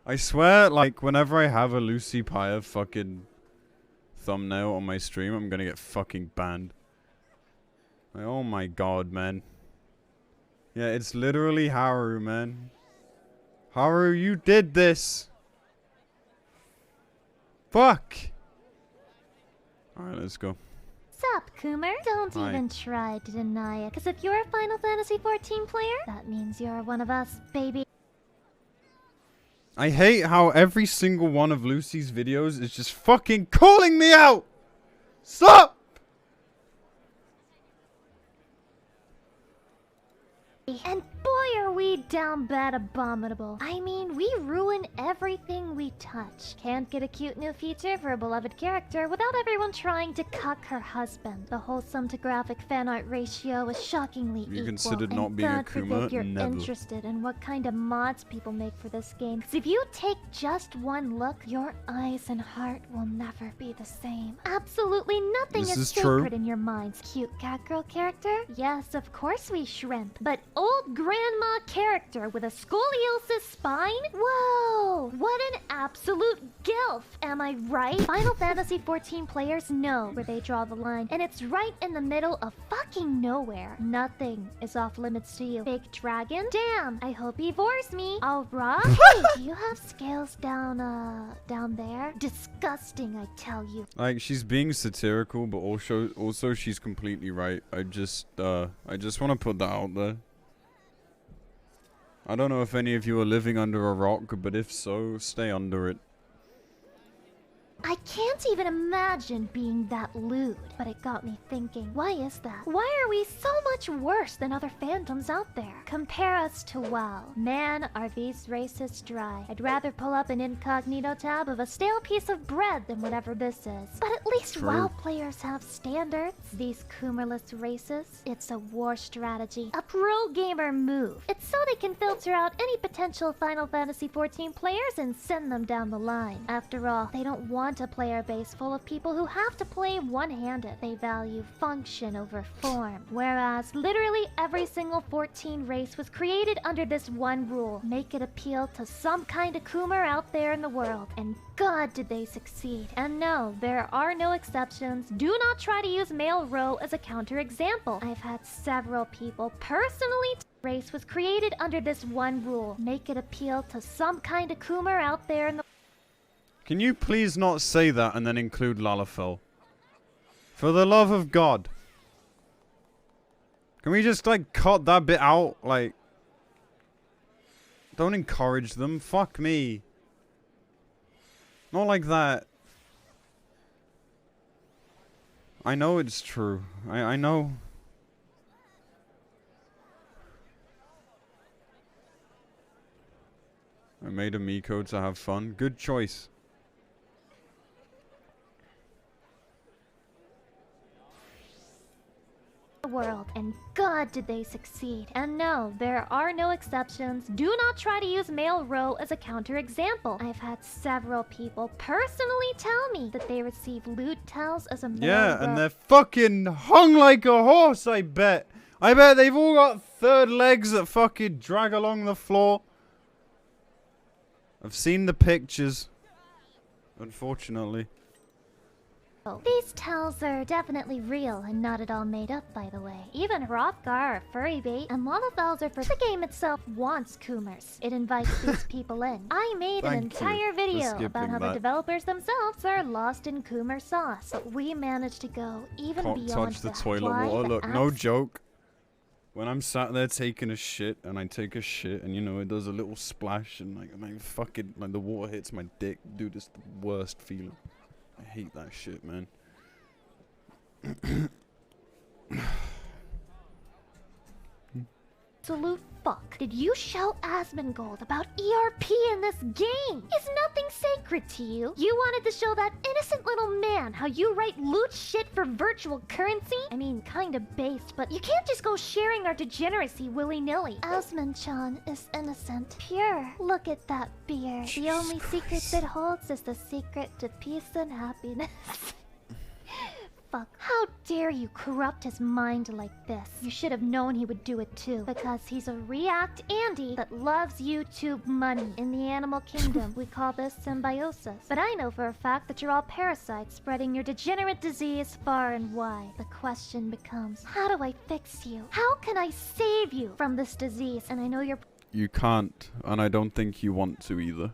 I swear, like, whenever I have a Lucy Pyre fucking thumbnail on my stream, I'm gonna get fucking banned. Like, oh my god, man. Yeah, it's literally Haru, man. Haru, you did this! Fuck! Alright, let's go. Sup, Coomer? Don't Hi. even try to deny it, because if you're a Final Fantasy XIV player, that means you're one of us, baby. I hate how every single one of Lucy's videos is just fucking calling me out! Stop! And boy are we down bad abominable. I mean, we ruin everything we touch. Can't get a cute new feature for a beloved character without everyone trying to cuck her husband. The wholesome to graphic fan art ratio is shockingly equal. You considered not and being a God coomer? forbid you're Never. interested in what kind of mods people make for this game. 'Cause if you take just one look, your eyes and heart will never be the same. Absolutely nothing This is sacred true. in your minds. Cute catgirl character? Yes, of course we shrimp. But old grandma character with a scoliosis spine? Whoa! What an absolute gilf! Am I right? Final Fantasy XIV players know where they draw the line, and it's right in the middle of fucking nowhere. Nothing is off limits to you. Big dragon? Damn! I hope he vores me. Alright. Hey, do you have scales down there? Disgusting, I tell you. Like, she's being satirical, but also she's completely right. I just want to put that out there. I don't know if any of you are living under a rock, but if so, stay under it. I can't even imagine being that lewd, but it got me thinking, why is that? Why are we so much worse than other fandoms out there? Compare us to WoW. Man, are these races dry. I'd rather pull up an incognito tab of a stale piece of bread than whatever this is. But at least True. WoW players have standards. These coomerless races, it's a war strategy. A pro gamer move. It's so they can filter out any potential Final Fantasy XIV players and send them down the line. After all, they don't want a player base full of people who have to play one-handed. They value function over form. Whereas literally every single 14 race was created under this one rule. Make it appeal to some kind of coomer out there in the world. And God did they succeed. And no, there are no exceptions. Do not try to use male row as a counterexample. I've had several people personally race was created under this one rule. Make it appeal to some kind of coomer out there in the Can you please not say that and then include Lalafell? For the love of God. Can we just, like, cut that bit out? Like, don't encourage them. Fuck me. Not like that. I know it's true. I know. I made a Miko to have fun. Good choice. world, and God did they succeed. And no, there are no exceptions. Do not try to use male row as a counterexample. I've had several people personally tell me that they receive lewd tells as a male row. And they're fucking hung like a horse, I bet. I bet they've all got third legs that fucking drag along the floor. I've seen the pictures. Unfortunately. These tells are definitely real and not at all made up, by the way. Even Hrothgar are furry bait, and Lalafells are for the game itself wants coomers. It invites these people in. I made an entire video about how the developers themselves are lost in coomer sauce, but we managed to go even beyond touch the toilet water. Look, no joke. When I'm sat there taking a shit, and I take a shit, and you know, it does a little splash, and like fucking, like the water hits my dick, dude, it's the worst feeling. I hate that shit, man. Absolute fuck. Did you show Asmongold about ERP in this game? Is nothing sacred to you? You wanted to show that innocent little man how you write loot shit for virtual currency? I mean, kinda based, but you can't just go sharing our degeneracy willy-nilly. Asmon-chan is innocent. Pure. Look at that beard. The only secret it holds is the secret to peace and happiness. fuck? How dare you corrupt his mind like this? You should have known he would do it too, because he's a React Andy that loves YouTube money. In the animal kingdom, we call this symbiosis. But I know for a fact that you're all parasites spreading your degenerate disease far and wide. The question becomes, how do I fix you? How can I save you from this disease? And I know you're You can't, and I don't think you want to either.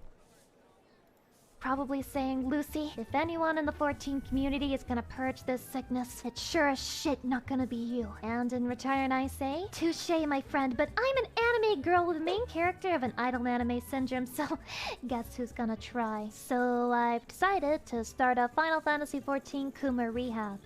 probably saying, Lucy, if anyone in the 14 community is gonna purge this sickness, it's sure as shit not gonna be you. And in return I say, touche my friend, but I'm an anime girl with the main character of an idle anime syndrome, so guess who's gonna try? So I've decided to start a Final Fantasy XIV coomer rehab.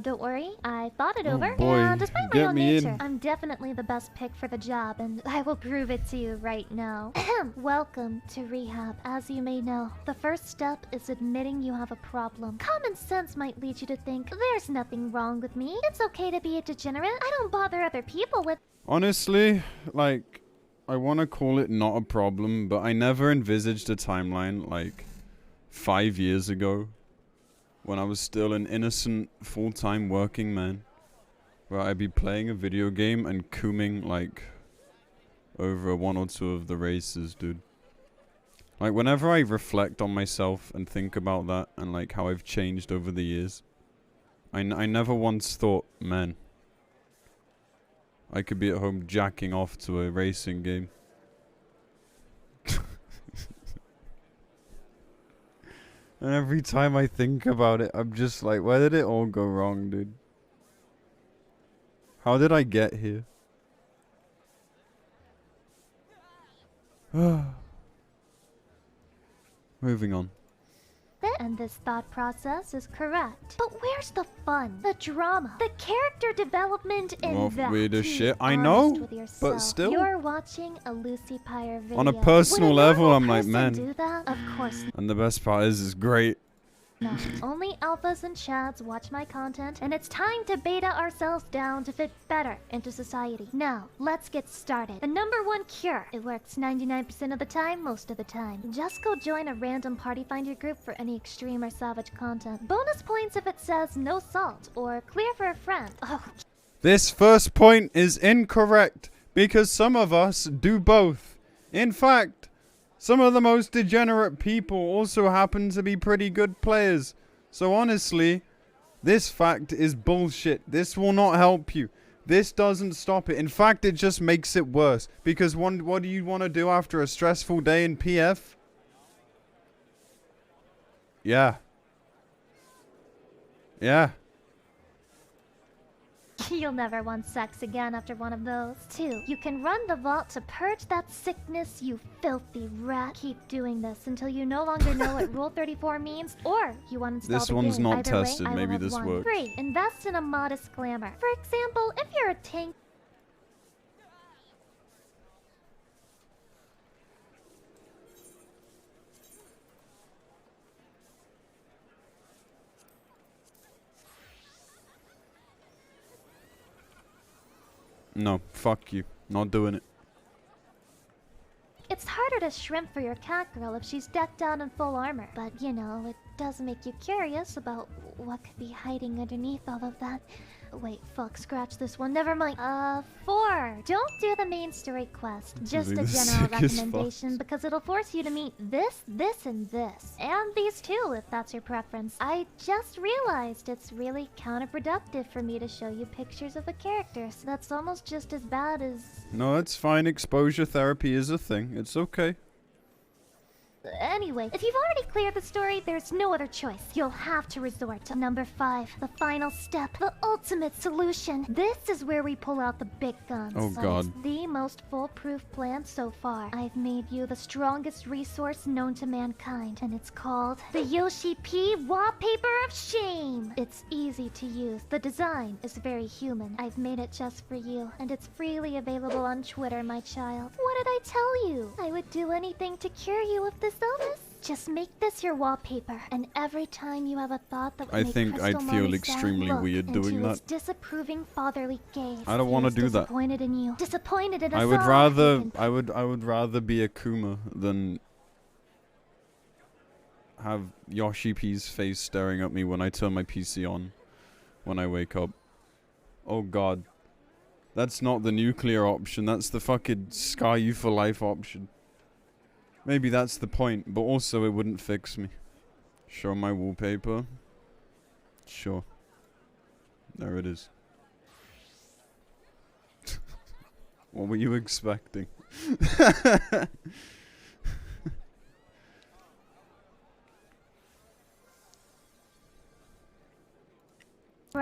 Don't worry, I thought it over, boy, and despite my get own me in. nature, I'm definitely the best pick for the job, and I will prove it to you right now. Welcome to Rehab. As you may know, the first step is admitting you have a problem. Common sense might lead you to think, there's nothing wrong with me. It's okay to be a degenerate. I don't bother other people with... Honestly, like, I want to call it not a problem, but I never envisaged a timeline, like, 5 years ago, when I was still an innocent, full-time working man, where I'd be playing a video game and cooming, like, over one or two of the races, dude. Like, whenever I reflect on myself and think about that and, like, how I've changed over the years, I never once thought, man, I could be at home jacking off to a racing game. And every time I think about it, I'm just like, where did it all go wrong, dude? How did I get here? Moving on. And this thought process is correct. But where's the fun? The drama? The character development in Well, that? weird as Be shit. I honest know, with yourself. but still. You're watching a Lucy Pyre video. On a personal Would a level, normal I'm like, person man. do that? Of course And the best part is, it's great. No, only alphas and chads watch my content, and it's time to beta ourselves down to fit better into society. Now, let's get started. The #1 cure. It works 99% of the time, most of the time. Just go join a random party finder group for any extreme or savage content. Bonus points if it says no salt, or clear for a friend. Oh, This first point is incorrect, because some of us do both. In fact, some of the most degenerate people also happen to be pretty good players. So honestly, this fact is bullshit. This will not help you. This doesn't stop it. In fact, it just makes it worse. Because what do you want to do after a stressful day in PF? Yeah. Yeah. you'll never want sex again after one of those. 2. You can run the vault to purge that sickness, you filthy rat. Keep doing this until you no longer know what Rule 34 means, or you uninstall This the one's game. not Either tested. way, I will Maybe have this won. works. 3. Invest in a modest glamour. For example, if you're a tank... No, fuck you. Not doing it. It's harder to shrimp for your cat girl if she's decked out in full armor. But, you know, it does make you curious about what could be hiding underneath all of that. Wait, fuck, scratch this one. Never mind. 4. Don't do the main story quest. Just a Really general sick as recommendation fuck. because it'll force you to meet this, this, and this. And these too, if that's your preference. I just realized it's really counterproductive for me to show you pictures of the characters. That's almost just as bad as... No, it's fine. Exposure therapy is a thing. It's okay. Anyway, if you've already cleared the story, there's no other choice. You'll have to resort to number 5, the final step, the ultimate solution. This is where we pull out the big guns. Oh, But God. it's the most foolproof plan so far. I've made you the strongest resource known to mankind, and it's called the Yoshi P Wallpaper of Shame. It's easy to use. The design is very human. I've made it just for you, and it's freely available on Twitter, my child. What did I tell you? I would do anything to cure you of this illness. Just make this your wallpaper, and every time you have a thought that would I make think Crystal I'd feel Mommy sad, extremely look weird into doing his that. disapproving fatherly gaze. I don't He wanna is do that. Disappointed in you. Disappointed in us I would all. rather Even- I would rather be a Kuma than have Yoshi P's face staring at me when I turn my PC on. when I wake up. Oh god. That's not the nuclear option, that's the fucking scar you for life option. Maybe that's the point, but also it wouldn't fix me. Show my wallpaper. Sure. There it is. What were you expecting?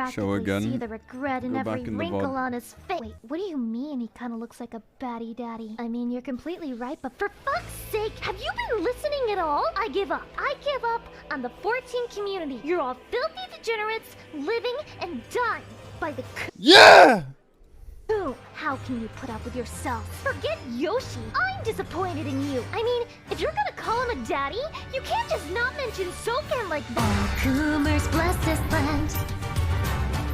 Show again. See the regret in Go every back in the wrinkle VOD. on his face. Wait, what do you mean he kind of looks like a batty daddy? I mean, you're completely right, but for fuck's sake, have you been listening at all? I give up. I give up on the 14 community. You're all filthy degenerates living and dying by the Yeah! Who? How can you put up with yourself? Forget Yoshi. I'm disappointed in you. I mean, if you're gonna call him a daddy, you can't just not mention Soken like that. Coomers bless this land.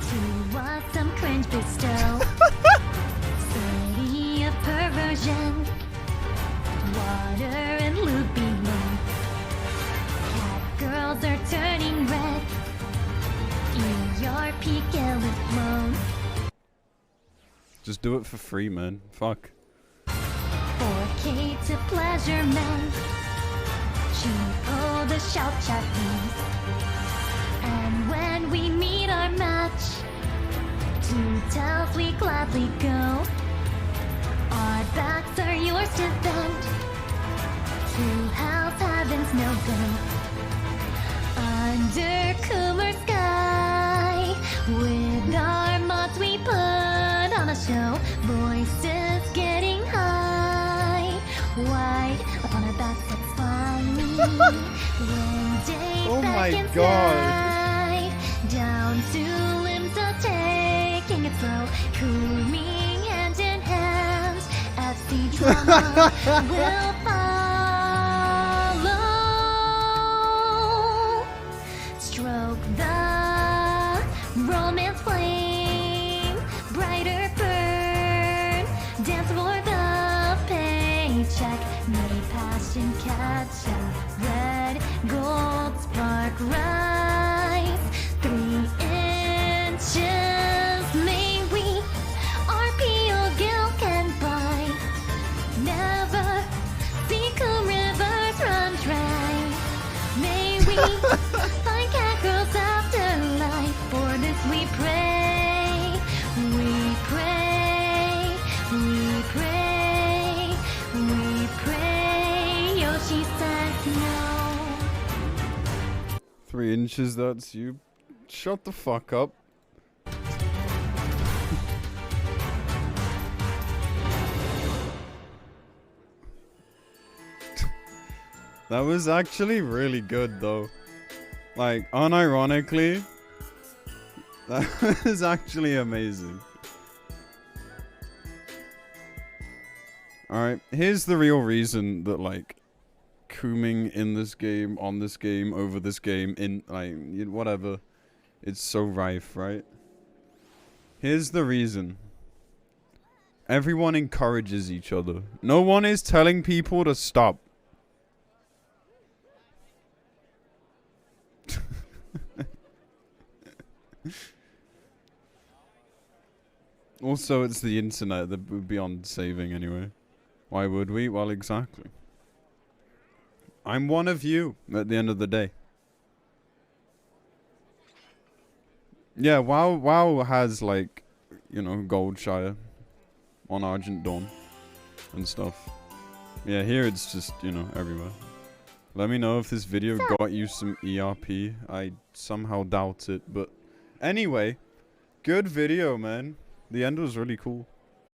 To us some cringe bestow. City of perversion. Water and lube below. Cat girls are turning red. ERP gallant blown. Just do it for free, man. Fuck. 4K to pleasure men. Cheapo the shout chat means. And when we meet our match, to tells we gladly go. Our backs are yours to bend. To hell's heavens no go. Under cooler sky, with our mods we put on a show. Voices getting high, wide upon our backs that's fly. When day Oh my beckons God. life, down to limbs are taking it slow, cooming hand in hand. FC drama will follow. Stroke the romance flame, brighter burn, dance for the paycheck. May passion catch up, red, gold, spark rise. 3 inches, may we, our peel gill can buy. Never see cool rivers run dry. May we find cat girls after life. For this we pray, we pray, we pray, we pray. Yoshi says no. 3 inches, that's you. Shut the fuck up. That was actually really good though. Like, unironically, that was actually amazing. Alright, here's the real reason that, like, cooming in this game, on this game, over this game, in, like, whatever, it's so rife, right? Here's the reason. Everyone encourages each other. No one is telling people to stop. Also, it's the internet that would be on saving anyway. Why would we? Well, exactly. I'm one of you at the end of the day. Yeah, WoW has, like, you know, Goldshire on Argent Dawn and stuff. Yeah, here it's just, you know, everywhere. Let me know if this video got you some ERP. I somehow doubt it, but anyway, good video, man. The end was really cool.